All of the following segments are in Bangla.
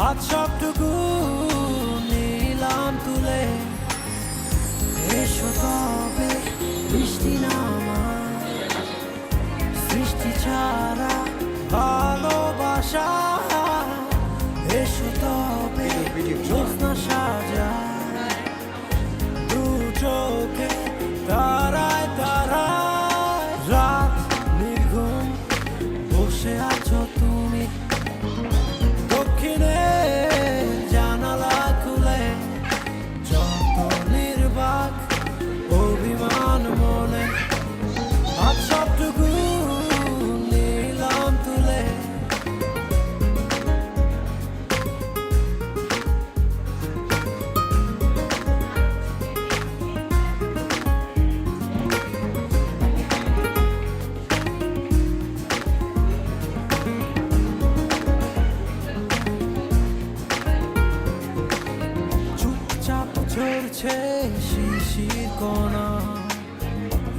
আজ সবটুকু নিলাম তুলে, এসো তবে বৃষ্টি নামা, সৃষ্টি ছাড়া ভালোবাসা, এসো তবে জ্যোৎস্না সাজা, দু চোখে তারায় তারায় রাত নির্ঘুম বসে আছো তুমি, দক্ষিণে জানালা খুলে যত নির্বাক অভিমান মনে, আজ সবটুকু নিলাম তুলে। চুপচাপ ঝরছে শিশির কণা,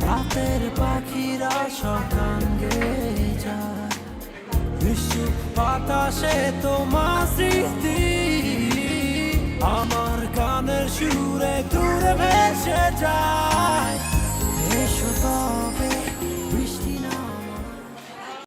রাতের পাখিরা সকাল গেয়ে যায়, নিশ্চুপ বাতাসে তোমার স্মৃতি আমার গানের সুরে দূরে ভেসে যায়।